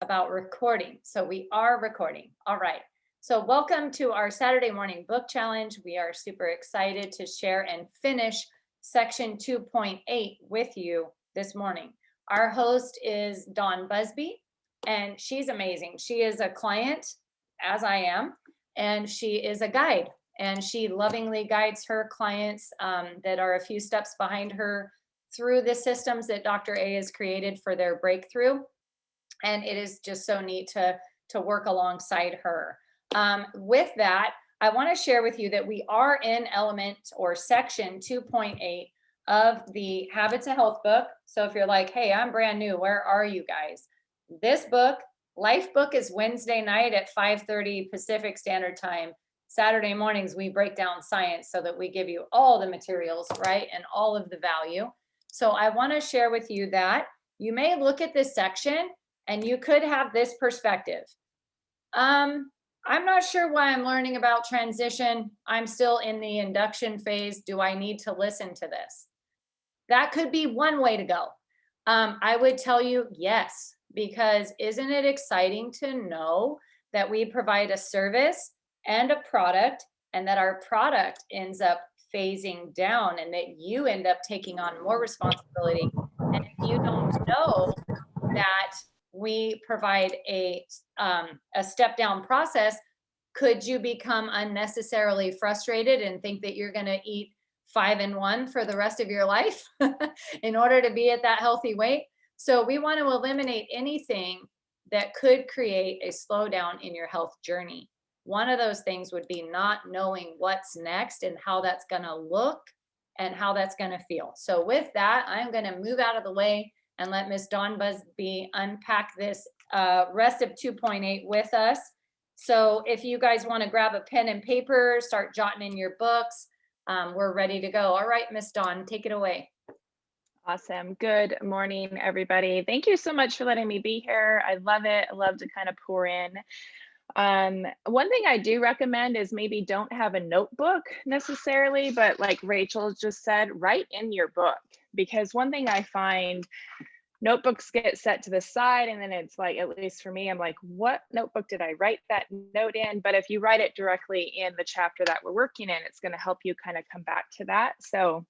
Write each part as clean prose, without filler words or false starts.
about recording. So we are recording. All right. So welcome to our Saturday morning book challenge. We are super excited to share and finish section 2.8 with you this morning. Our host is Dawn Busby, and she's amazing. She is a client, as I am, and she is a guide, and she lovingly guides her clients that are a few steps behind her through the systems that Dr. A has created for their breakthrough. And it is just so neat to work alongside her. With that, I want to share with you that we are in element or section 2.8 of the Habits of Health book. So if you're like, hey, I'm brand new, where are you guys? This book, Life Book, is Wednesday night at 5:30 Pacific Standard Time. Saturday mornings, we break down science so that we give you all the materials, right? And all of the value. So I want to share with you that you may look at this section and you could have this perspective. I'm not sure why I'm learning about transition. I'm still in the induction phase. Do I need to listen to this? That could be one way to go. I would tell you yes, because isn't it exciting to know that we provide a service and a product, and that our product ends up phasing down, and that you end up taking on more responsibility. And if you don't know that we provide a step down process, could you become unnecessarily frustrated and think that you're going to eat 5 and 1 for the rest of your life in order to be at that healthy weight? So we want to eliminate anything that could create a slowdown in your health journey. One of those things would be not knowing what's next and how that's going to look and how that's going to feel. So with that, I'm going to move out of the way and let Miss Dawn Busby unpack this rest of 2.8 with us. So if you guys want to grab a pen and paper, start jotting in your books, we're ready to go. All right, Miss Dawn, take it away. Awesome. Good morning, everybody. Thank you so much for letting me be here. I love it. I love to kind of pour in. One thing I do recommend is maybe don't have a notebook necessarily, but like Rachel just said, write in your book. Because one thing I find, notebooks get set to the side, and then it's like, at least for me, I'm like, what notebook did I write that note in? But if you write it directly in the chapter that we're working in, it's going to help you kind of come back to that. So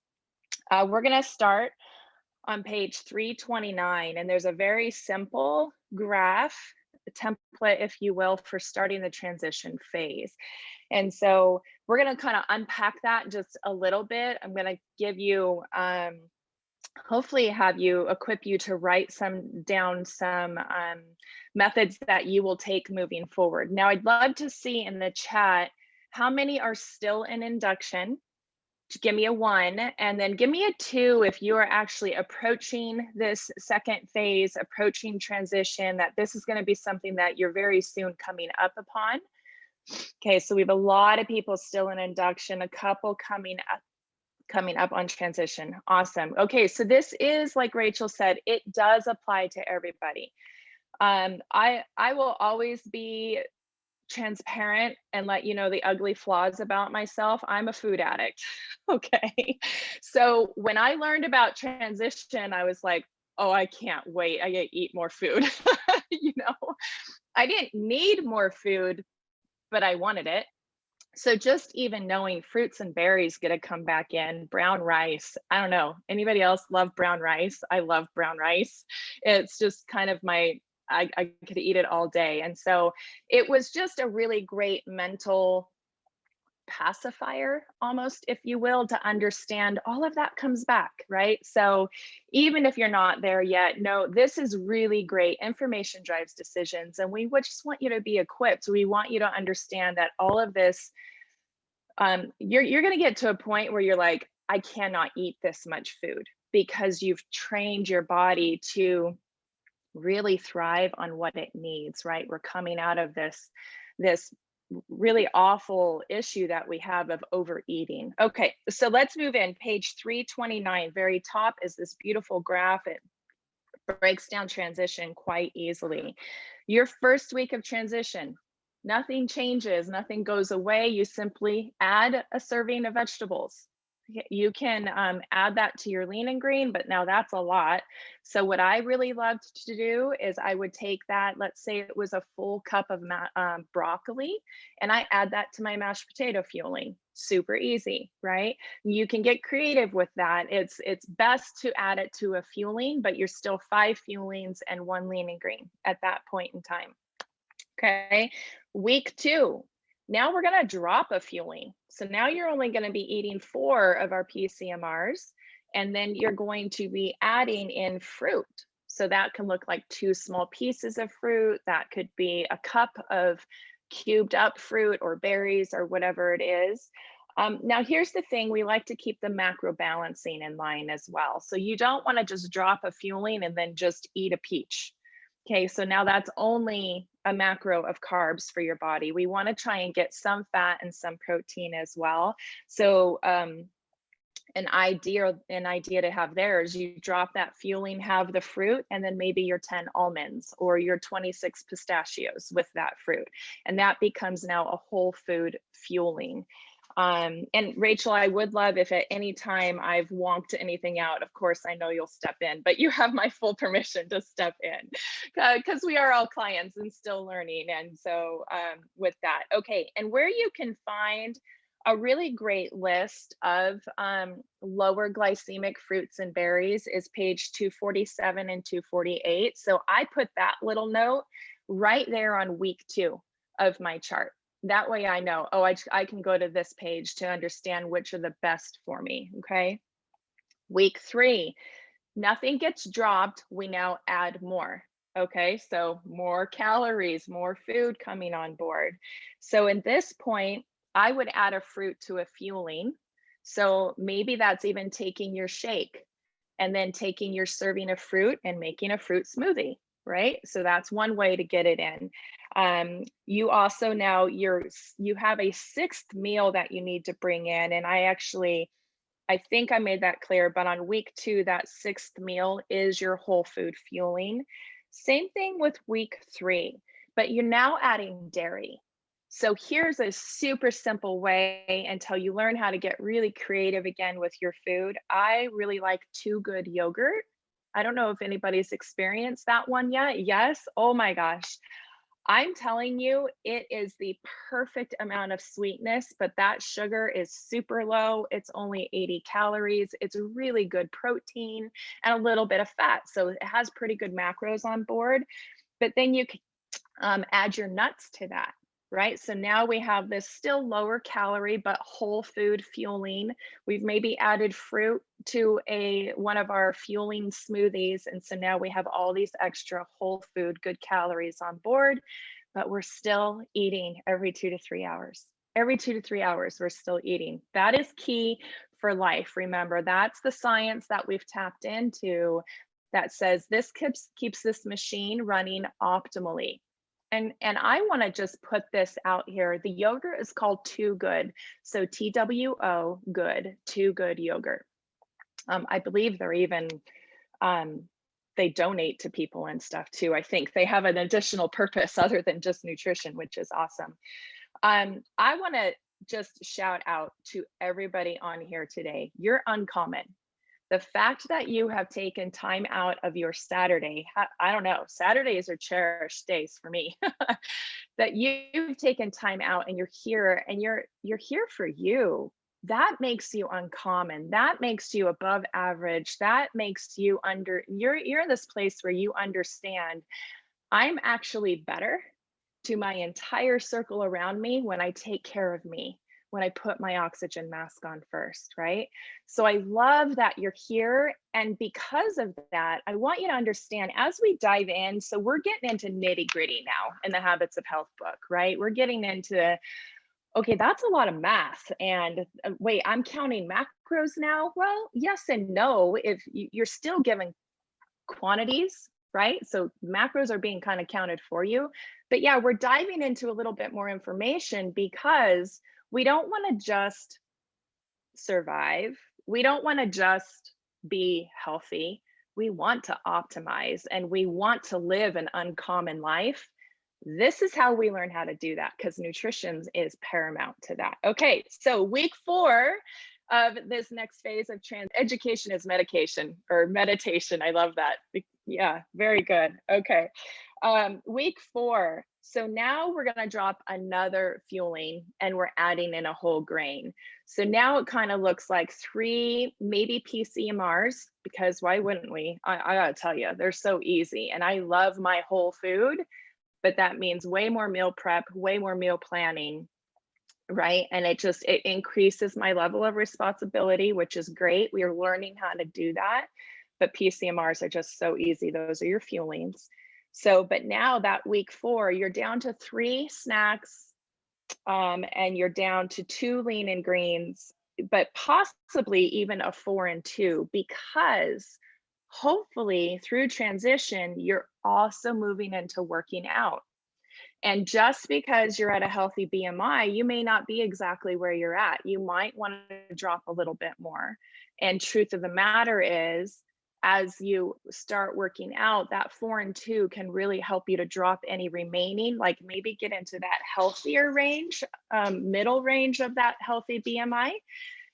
we're going to start on page 329, and there's a very simple graph, a template, if you will, for starting the transition phase. And so we're going to kind of unpack that just a little bit. I'm going to give you, hopefully have you, equip you to write down some methods that you will take moving forward. Now, I'd love to see in the chat how many are still in induction. Give me a 1, and then give me a 2 if you are actually approaching this second phase, approaching transition, that this is going to be something that you're very soon coming up upon. Okay, so we have a lot of people still in induction, a couple coming up on transition. Awesome. Okay, so this is, like Rachel said, it does apply to everybody. I will always be transparent and let you know the ugly flaws about myself. I'm a food addict. Okay. So when I learned about transition, I was like, oh, I can't wait. I get to eat more food. I didn't need more food, but I wanted it. So just even knowing fruits and berries get to come back in, brown rice. I don't know. Anybody else love brown rice? I love brown rice. It's just kind of I could eat it all day. And so it was just a really great mental pacifier, almost, if you will, to understand all of that comes back, right? So even if you're not there yet, no, this is really great. Information drives decisions. And we just want you to be equipped. We want you to understand that all of this, you're going to get to a point where you're like, I cannot eat this much food, because you've trained your body to really thrive on what it needs, right? We're coming out of this really awful issue that we have of overeating. Okay, so let's move in. Page 329, very top, is this beautiful graph. It breaks down transition quite easily. Your first week of transition, nothing changes, nothing goes away. You simply add a serving of vegetables. You can add that to your lean and green, but now that's a lot. So what I really loved to do is I would take that, let's say it was a full cup of broccoli, and I add that to my mashed potato fueling. Super easy, right? You can get creative with that. It's best to add it to a fueling, but you're still 5 fuelings and 1 lean and green at that point in time. Okay. Week 2, now we're going to drop a fueling. So now you're only going to be eating 4 of our PCMRs, and then you're going to be adding in fruit. So that can look like 2 small pieces of fruit. That could be a cup of cubed up fruit or berries or whatever it is. Now, here's the thing, we like to keep the macro balancing in line as well. So you don't want to just drop a fueling and then just eat a peach. Okay, so now that's only a macro of carbs for your body. We want to try and get some fat and some protein as well. So an idea to have there is you drop that fueling, have the fruit, and then maybe your 10 almonds or your 26 pistachios with that fruit. And that becomes now a whole food fueling. And Rachel, I would love if at any time I've wonked anything out, of course, I know you'll step in, but you have my full permission to step in because we are all clients and still learning. And so with that, okay. And where you can find a really great list of lower glycemic fruits and berries is page 247 and 248. So I put that little note right there on week 2 of my chart. That way I know, oh, I can go to this page to understand which are the best for me, okay? Week 3, nothing gets dropped, we now add more, okay? So more calories, more food coming on board. So in this point, I would add a fruit to a fueling. So maybe that's even taking your shake and then taking your serving of fruit and making a fruit smoothie, right? So that's one way to get it in. You also now you have a 6th meal that you need to bring in, and I think I made that clear, but on week 2, that 6th meal is your whole food fueling. Same thing with week 3, but you're now adding dairy. So here's a super simple way until you learn how to get really creative again with your food. I really like Too Good yogurt. I don't know if anybody's experienced that one yet. Yes. Oh my gosh. I'm telling you, it is the perfect amount of sweetness, but that sugar is super low. It's only 80 calories. It's a really good protein and a little bit of fat. So it has pretty good macros on board. But then you can add your nuts to that, right? So now we have this still lower calorie, but whole food fueling. We've maybe added fruit to one of our fueling smoothies. And so now we have all these extra whole food, good calories on board, but we're still eating every 2 to 3 hours. Every 2 to 3 hours, we're still eating. That is key for life. Remember, that's the science that we've tapped into that says this keeps this machine running optimally. And I want to just put this out here. The yogurt is called Too Good. So TWO good, Too Good yogurt. I believe they're even they donate to people and stuff too. I think they have an additional purpose other than just nutrition, which is awesome. I want to just shout out to everybody on here today. You're uncommon. The fact that you have taken time out of your Saturday, I don't know, Saturdays are cherished days for me, that you've taken time out and you're here and you're here for you. That makes you uncommon. That makes you above average. That makes you you're in this place where you understand I'm actually better to my entire circle around me when I take care of me, when I put my oxygen mask on first, right? So I love that you're here. And because of that, I want you to understand as we dive in, so we're getting into nitty gritty now in the Habits of Health book, right? We're getting into, okay, that's a lot of math. And wait, I'm counting macros now? Well, yes and no. If you're still given quantities, right? So macros are being kind of counted for you. But yeah, we're diving into a little bit more information because we don't want to just survive. We don't want to just be healthy. We want to optimize and we want to live an uncommon life. This is how we learn how to do that because nutrition is paramount to that. Okay, so week 4, of this next phase of education is medication or meditation. I love that. Yeah, very good. Okay. Week 4. So now we're going to drop another fueling and we're adding in a whole grain. So now it kind of looks like 3, maybe PCMRs, because why wouldn't we? I gotta tell you, they're so easy. And I love my whole food, but that means way more meal prep, way more meal planning, right? And it increases my level of responsibility, which is great. We are learning how to do that. But PCMRs are just so easy. Those are your fuelings. So, but now that week 4, you're down to 3 snacks, and you're down to 2 lean and greens, but possibly even a 4 and 2, because hopefully through transition, you're also moving into working out. And just because you're at a healthy BMI, you may not be exactly where you're at. You might want to drop a little bit more. And truth of the matter is, as you start working out, that 4 and 2 can really help you to drop any remaining, like maybe get into that healthier range, middle range of that healthy BMI.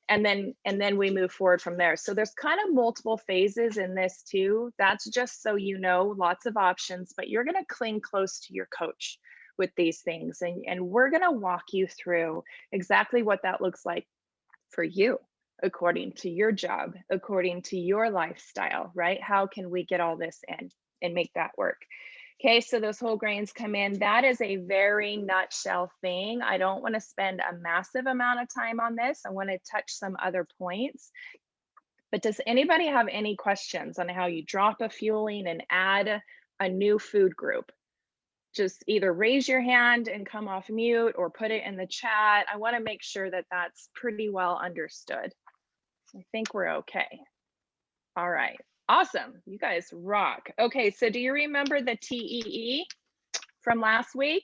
And then we move forward from there. So there's kind of multiple phases in this too. That's just so you know, lots of options, but you're going to cling close to your coach with these things. And we're going to walk you through exactly what that looks like for you, according to your job, according to your lifestyle, right? How can we get all this in and make that work? Okay, so those whole grains come in. That is a very nutshell thing. I don't want to spend a massive amount of time on this. I want to touch some other points. But does anybody have any questions on how you drop a fueling and add a new food group? Just either raise your hand and come off mute or put it in the chat. I want to make sure that that's pretty well understood. I think we're okay. All right. Awesome. You guys rock. Okay, so do you remember the TEE from last week?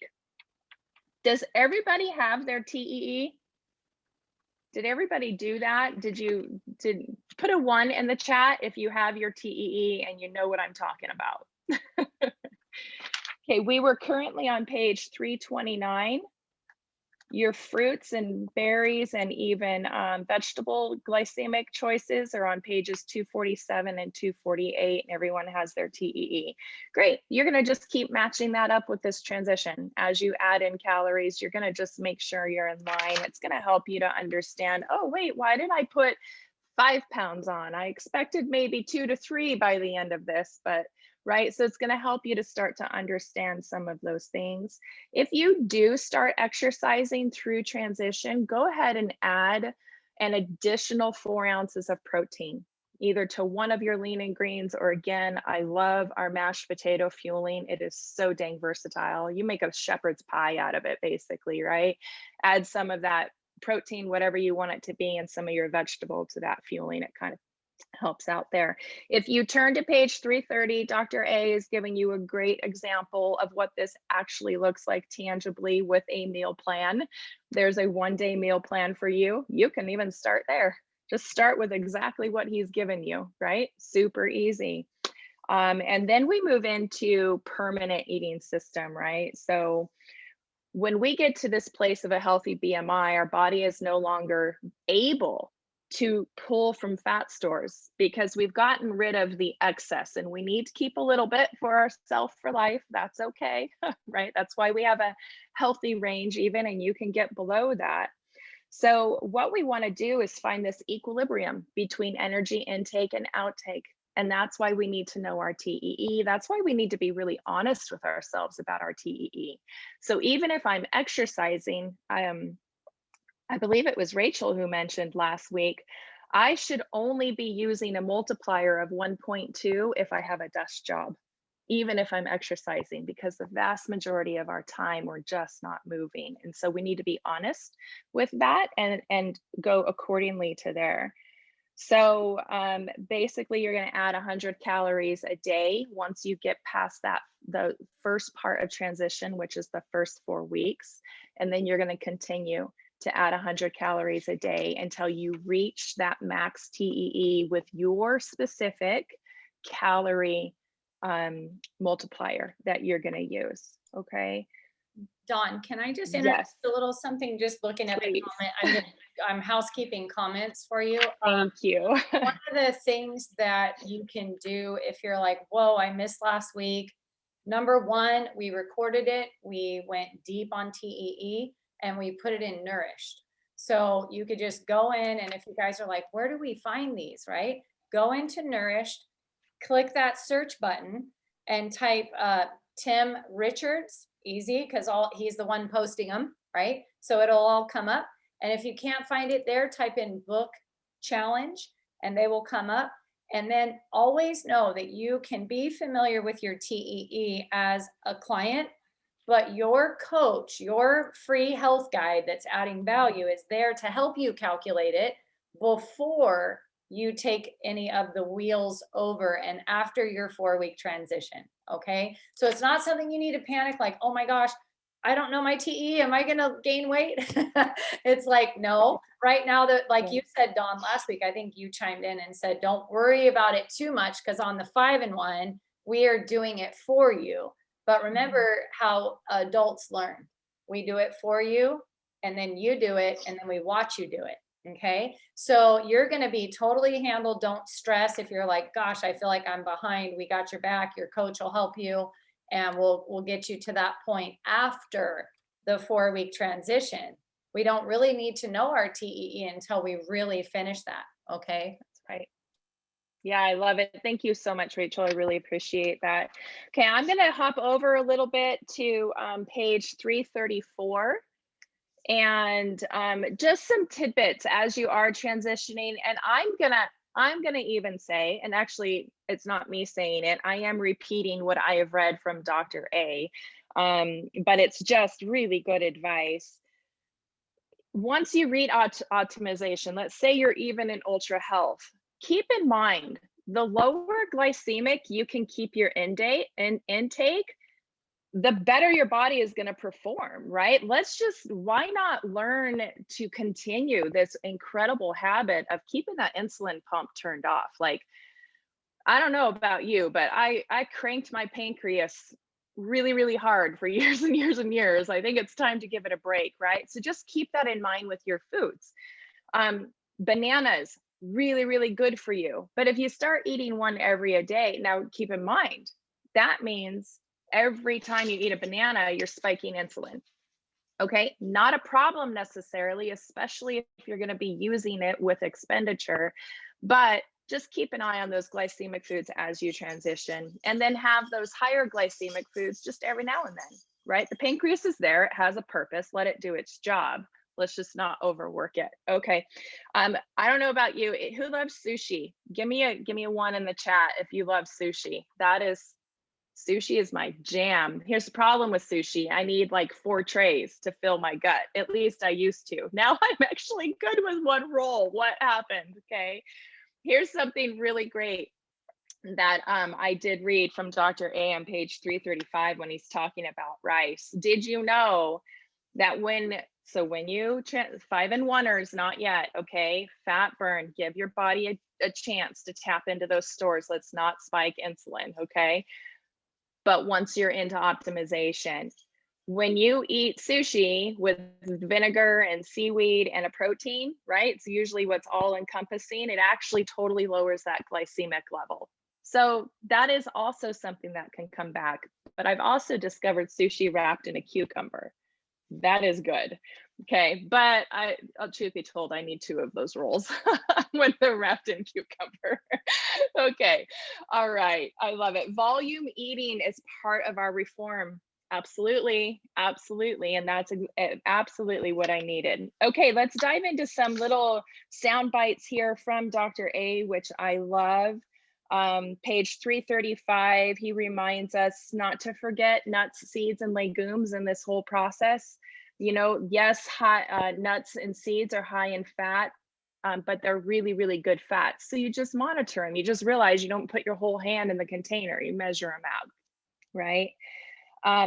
Does everybody have their TEE? Did everybody do that? Did put a 1 in the chat if you have your TEE and you know what I'm talking about? Okay, we were currently on page 329. Your fruits and berries and even vegetable glycemic choices are on pages 247 and 248, and everyone has their TEE. Great, you're gonna just keep matching that up with this transition. As you add in calories, you're gonna just make sure you're in line. It's gonna help you to understand, oh wait, why did I put 5 pounds on? I expected maybe 2 to 3 by the end of this, but right? So it's going to help you to start to understand some of those things. If you do start exercising through transition, go ahead and add an additional 4 ounces of protein, either to one of your lean and greens, or again, I love our mashed potato fueling. It is so dang versatile. You make a shepherd's pie out of it, basically, right? Add some of that protein, whatever you want it to be, and some of your vegetable to that fueling. It kind of helps out there. If you turn to page 330, Dr. A is giving you a great example of what this actually looks like tangibly with a meal plan. There's a 1-day meal plan for you. You can even start there. Just start with exactly what he's given you, right? Super easy. And then we move into permanent eating system, right? So when we get to this place of a healthy BMI, our body is no longer able to pull from fat stores because we've gotten rid of the excess, and we need to keep a little bit for ourselves for life. That's okay, right? That's why we have a healthy range even, and you can get below that. So what we want to do is find this equilibrium between energy intake and outtake. And that's why we need to know our TEE. That's why we need to be really honest with ourselves about our TEE. So even if I'm exercising, I believe it was Rachel who mentioned last week, I should only be using a multiplier of 1.2 if I have a desk job, even if I'm exercising, because the vast majority of our time we're just not moving. And so we need to be honest with that and go accordingly to there. So basically you're going to add 100 calories a day once you get past that, the first part of transition, which is the first 4 weeks. And then you're going to continue to add 100 calories a day until you reach that max TEE with your specific calorie multiplier that you're going to use. Okay. Dawn, can I just interrupt Yes, a little something, just looking at the please. comment? I'm housekeeping comments for you. Thank you. One of the things that you can do if you're like, whoa, I missed last week. Number one, we recorded it. We went deep on TEE and we put it in Nourished. So you could just go in, and if you guys are like, where do we find these, right? Go into Nourished, click that search button and type Tim Richards, easy, because he's the one posting them, right? So it'll all come up. And if you can't find it there, type in book challenge and they will come up. And then always know that you can be familiar with your TEE as a client, but your coach, your free health guide that's adding value is there to help you calculate it before you take any of the wheels over and after your 4-week transition. Okay. So it's not something you need to panic like, oh my gosh, I don't know my TE. Am I going to gain weight? It's like, no, right now that, like you said, Dawn, last week, I think you chimed in and said, don't worry about it too much. Cause on the 5-in-1, we are doing it for you. But remember how adults learn. We do it for you, and then you do it, and then we watch you do it. Okay. So you're going to be totally handled. Don't stress if you're like, gosh, I feel like I'm behind. We got your back. Your coach will help you, and we'll get you to that point after the 4-week transition. We don't really need to know our TEE until we really finish that. Okay. That's right. Yeah, I love it. Thank you so much, Rachel. I really appreciate that. Okay, I'm going to hop over a little bit to page 334 and just some tidbits as you are transitioning. And I'm gonna even say, and actually it's not me saying it, I am repeating what I have read from Dr. A, but it's just really good advice. Once you read optimization, let's say you're even in ultra health, keep in mind the lower glycemic you can keep your intake, the better your body is going to perform, right? Why not learn to continue this incredible habit of keeping that insulin pump turned off? Like, I don't know about you, but I cranked my pancreas really, really hard for years and years and years. I think it's time to give it a break, right? So just keep that in mind with your foods. Bananas, really, really good for you. But if you start eating one every a day, now keep in mind, that means every time you eat a banana, you're spiking insulin. Okay, not a problem necessarily, especially if you're going to be using it with expenditure, but just keep an eye on those glycemic foods as you transition, and then have those higher glycemic foods just every now and then, right? The pancreas is there, it has a purpose, let it do its job. Let's just not overwork it. Okay. I don't know about you. Who loves sushi? Give me a one in the chat if you love sushi. Sushi is my jam. Here's the problem with sushi. I need like 4 trays to fill my gut. At least I used to. Now I'm actually good with one roll. What happened? Okay. Here's something really great that I did read from Dr. A on page 335 when he's talking about rice. Did you know that when you 5-in-1ers, not yet, okay, fat burn, give your body a chance to tap into those stores. Let's not spike insulin, okay? But once you're into optimization, when you eat sushi with vinegar and seaweed and a protein, right? It's usually what's all encompassing. It actually totally lowers that glycemic level. So that is also something that can come back. But I've also discovered sushi wrapped in a cucumber. That is good. Okay, but truth be told, I need 2 of those rolls when they're wrapped in cucumber. Okay, all right, I love it. Volume eating is part of our reform. Absolutely, absolutely, and that's absolutely what I needed. Okay, let's dive into some little sound bites here from Dr. A, which I love. Page 335, he reminds us not to forget nuts, seeds, and legumes in this whole process. You know, yes, nuts and seeds are high in fat, but they're really, really good fats. So you just monitor them. You just realize you don't put your whole hand in the container. You measure them out, right?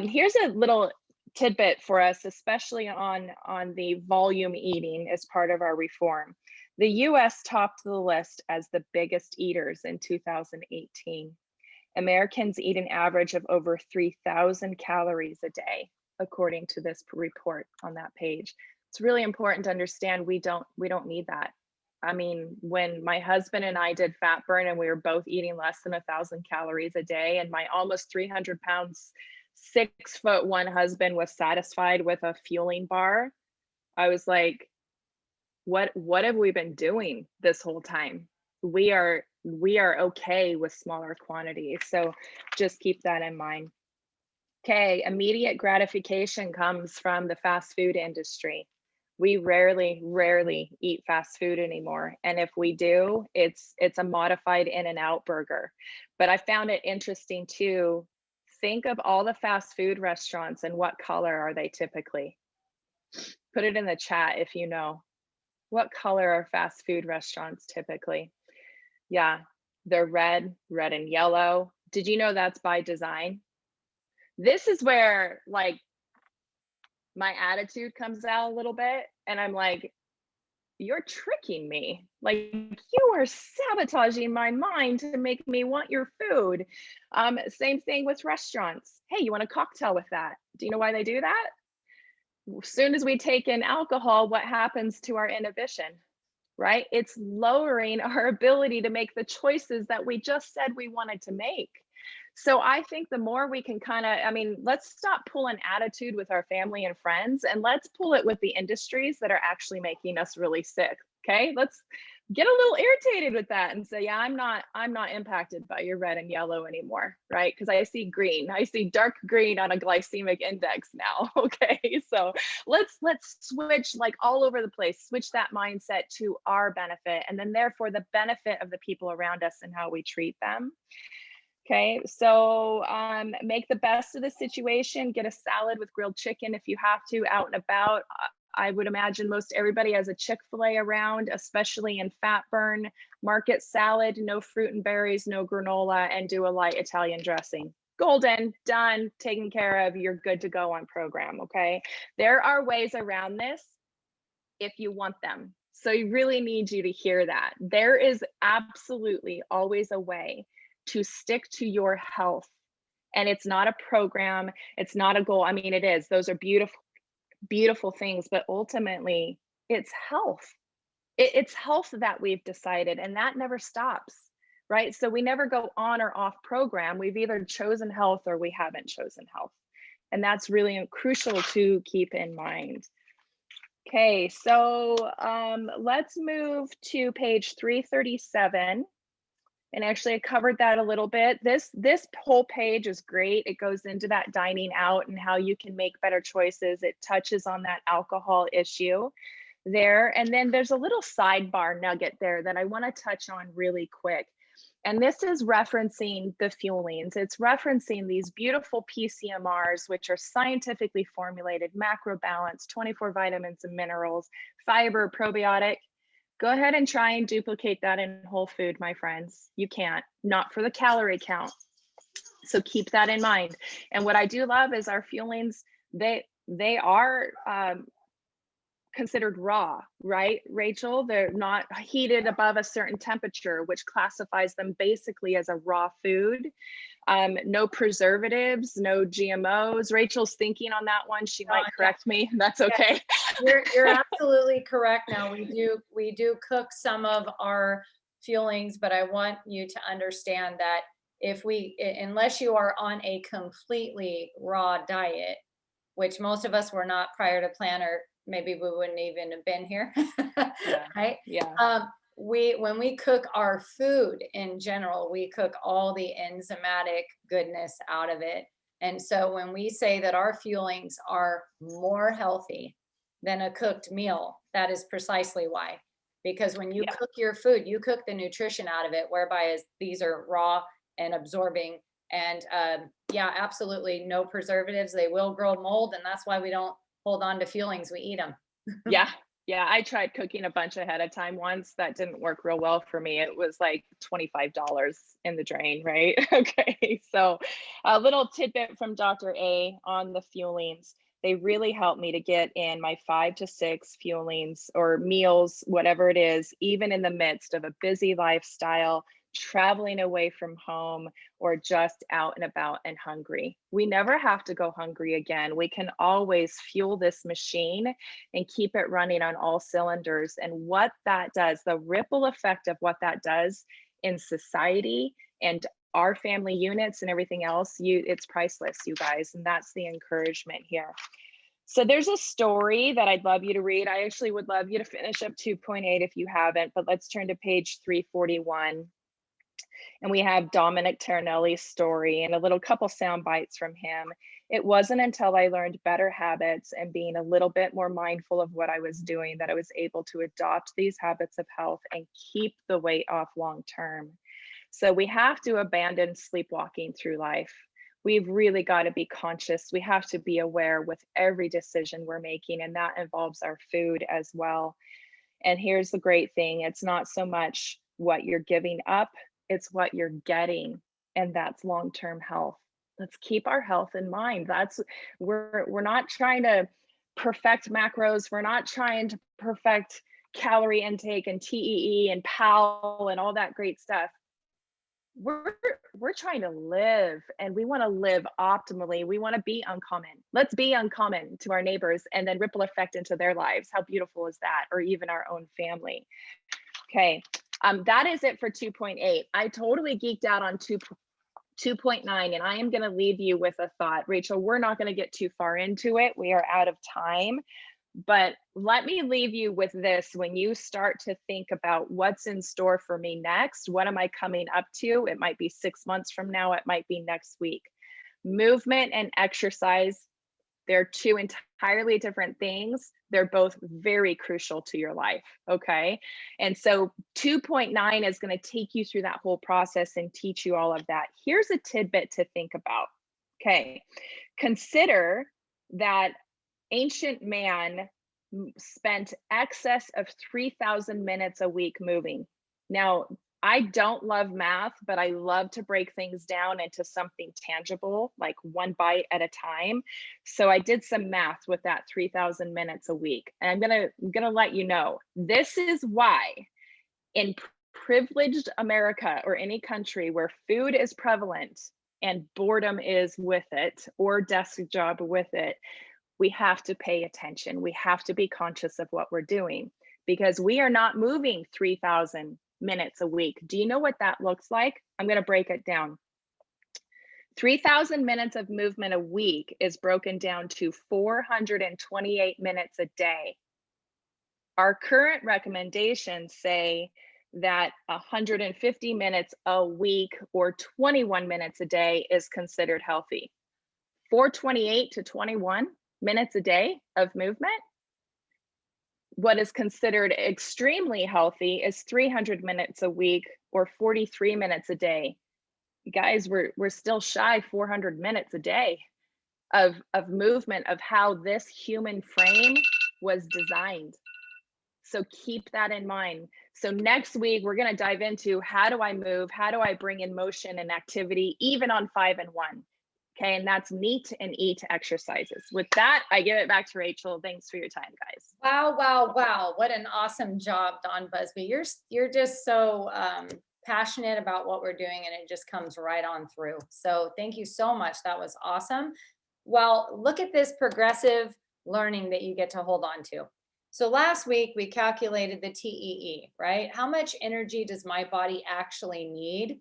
Here's a little tidbit for us, especially on the volume eating as part of our reform. The US topped the list as the biggest eaters in 2018. Americans eat an average of over 3,000 calories a day. according to this report on that page. It's really important to understand we don't need that. I mean, when my husband and I did fat burn and we were both eating less than 1,000 calories a day, and my almost 300 pounds, 6'1" husband was satisfied with a fueling bar, I was like, what have we been doing this whole time? We are okay with smaller quantities. So just keep that in mind. Okay, immediate gratification comes from the fast food industry. We rarely eat fast food anymore. And if we do, it's a modified In-N-Out burger. But I found it interesting too. Think of all the fast food restaurants and what color are they typically? Put it in the chat if you know. What color are fast food restaurants typically? Yeah, they're red and yellow. Did you know that's by design? This is where like my attitude comes out a little bit, and I'm like, you're tricking me. Like you are sabotaging my mind to make me want your food. Same thing with restaurants. Hey, you want a cocktail with that? Do you know why they do that? As soon as we take in alcohol, what happens to our inhibition? Right? It's lowering our ability to make the choices that we just said we wanted to make. So I think the more we can kind of, I mean, let's stop pulling attitude with our family and friends, and let's pull it with the industries that are actually making us really sick. Okay, let's get a little irritated with that and say, yeah, I'm not impacted by your red and yellow anymore, right? Because I see green, I see dark green on a glycemic index now. Okay, so let's switch like all over the place, switch that mindset to our benefit, and then therefore the benefit of the people around us and how we treat them. Okay, so make the best of the situation. Get a salad with grilled chicken if you have to out and about. I would imagine most everybody has a Chick-fil-A around, especially in fat burn. Market salad, no fruit and berries, no granola, and do a light Italian dressing. Golden, done, taken care of. You're good to go on program. Okay, there are ways around this if you want them. So you really need you to hear that. There is absolutely always a way to stick to your health. And it's not a program, it's not a goal. I mean, it is. Those are beautiful, beautiful things, but ultimately, it's health. It's health that we've decided, and that never stops, right? So we never go on or off program. We've either chosen health or we haven't chosen health. And that's really crucial to keep in mind. Okay, so let's move to page 337. And actually I covered that a little bit. This whole page is great. It goes into that dining out and how you can make better choices. It touches on that alcohol issue there. And then there's a little sidebar nugget there that I want to touch on really quick. And this is referencing the fuelings. It's referencing these beautiful PCMRs, which are scientifically formulated, macro balance, 24 vitamins and minerals, fiber, probiotic. Go ahead and try and duplicate that in whole food, my friends. You can't, not for the calorie count. So keep that in mind. And what I do love is our fuelings, they are considered raw, right, Rachel? They're not heated above a certain temperature, which classifies them basically as a raw food. No preservatives, no GMOs. Rachel's thinking on that one. She might correct me. That's okay. You're absolutely correct. Now we do cook some of our fuelings, but I want you to understand that unless you are on a completely raw diet, which most of us were not prior to Planner, maybe we wouldn't even have been here. Yeah. Right? Yeah. When we cook our food in general, we cook all the enzymatic goodness out of it. And so when we say that our fuelings are more healthy than a cooked meal, that is precisely why. Because when you cook your food, you cook the nutrition out of it, whereby these are raw and absorbing. And yeah, absolutely no preservatives. They will grow mold, and that's why we don't hold on to fuelings. We eat them. Yeah, I tried cooking a bunch ahead of time once. That didn't work real well for me. It was like $25 in the drain, right? Okay, so a little tidbit from Dr. A on the fuelings. They really helped me to get in my 5 to 6 fuelings or meals, whatever it is, even in the midst of a busy lifestyle, traveling away from home, or just out and about and hungry. We never have to go hungry again. We can always fuel this machine and keep it running on all cylinders. And what that does, the ripple effect of what that does in society and our family units and everything else, it's priceless, you guys. And that's the encouragement here. So there's a story that I'd love you to read. I actually would love you to finish up 2.8 if you haven't, but let's turn to page 341. And we have Dominic Terranelli's story and a little couple sound bites from him. It wasn't until I learned better habits and being a little bit more mindful of what I was doing that I was able to adopt these habits of health and keep the weight off long term. So we have to abandon sleepwalking through life. We've really got to be conscious. We have to be aware with every decision we're making, and that involves our food as well. And here's the great thing, it's not so much what you're giving up, it's what you're getting, and that's long-term health. Let's keep our health in mind. That's we're not trying to perfect macros, we're not trying to perfect calorie intake and TEE and PAL and all that great stuff. We're we're trying to live, and we want to live optimally. We want to be uncommon. Let's be uncommon to our neighbors and then ripple effect into their lives. How beautiful is that? Or even our own family. Okay, that is it for 2.8. I totally geeked out on 2.9, and I am going to leave you with a thought. Rachel, we're not going to get too far into it. We are out of time. But let me leave you with this. When you start to think about what's in store for me next, what am I coming up to? It might be 6 months from now, it might be next week. Movement and exercise, they're two entirely different things. They're both very crucial to your life, okay? And so 2.9 is going to take you through that whole process and teach you all of that. Here's a tidbit to think about, okay? Consider that ancient man spent excess of 3,000 minutes a week moving. Now, I don't love math, but I love to break things down into something tangible, like one bite at a time. So I did some math with that 3,000 minutes a week. And I'm gonna let you know, this is why in privileged America or any country where food is prevalent and boredom is with it, or desk job with it, we have to pay attention. We have to be conscious of what we're doing, because we are not moving 3,000 minutes a week. Do you know what that looks like? I'm going to break it down. 3,000 minutes of movement a week is broken down to 428 minutes a day. Our current recommendations say that 150 minutes a week or 21 minutes a day is considered healthy. 428 to 21 minutes a day of movement. What is considered extremely healthy is 300 minutes a week or 43 minutes a day. Guys, we're still shy 400 minutes a day of movement, of how this human frame was designed. So keep that in mind. So next week, we're going to dive into how do I move? How do I bring in motion and activity, even on 5 and 1? Okay, and that's NEAT and EAT exercises. With that, I give it back to Rachel. Thanks for your time, guys. Wow, wow, wow. What an awesome job, Dawn Busby. You're just so passionate about what we're doing, and it just comes right on through. So thank you so much. That was awesome. Well, look at this progressive learning that you get to hold on to. So last week we calculated the TEE, right? How much energy does my body actually need,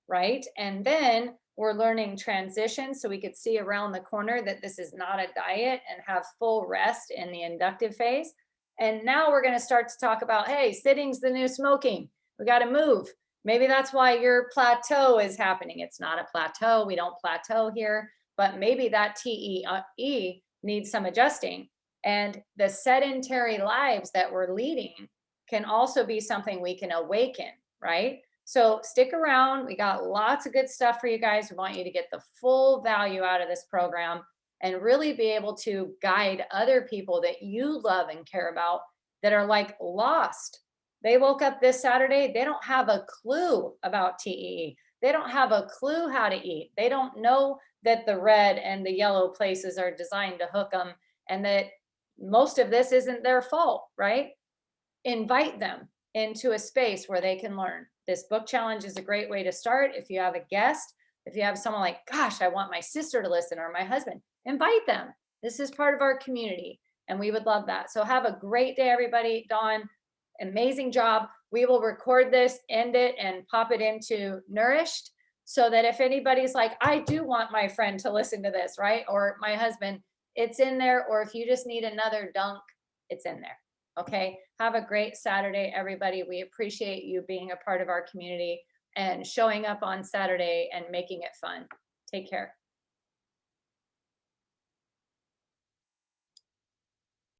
right? And then we're learning transition, so we could see around the corner that this is not a diet and have full rest in the inductive phase. And now we're going to start to talk about, hey, sitting's the new smoking. We got to move. Maybe that's why your plateau is happening. It's not a plateau. We don't plateau here, but maybe that TEE needs some adjusting. And the sedentary lives that we're leading can also be something we can awaken, right? So stick around. We got lots of good stuff for you guys. We want you to get the full value out of this program and really be able to guide other people that you love and care about that are like lost. They woke up this Saturday, they don't have a clue about TEE. They don't have a clue how to eat. They don't know that the red and the yellow places are designed to hook them, and that most of this isn't their fault, right? Invite them into a space where they can learn. This book challenge is a great way to start. If you have a guest, if you have someone like, gosh, I want my sister to listen or my husband, invite them. This is part of our community and we would love that. So have a great day, everybody. Dawn, amazing job. We will record this, end it, and pop it into Nourished so that if anybody's like, I do want my friend to listen to this, right? Or my husband, it's in there. Or if you just need another dunk, it's in there. Okay. Have a great Saturday, everybody. We appreciate you being a part of our community and showing up on Saturday and making it fun. Take care.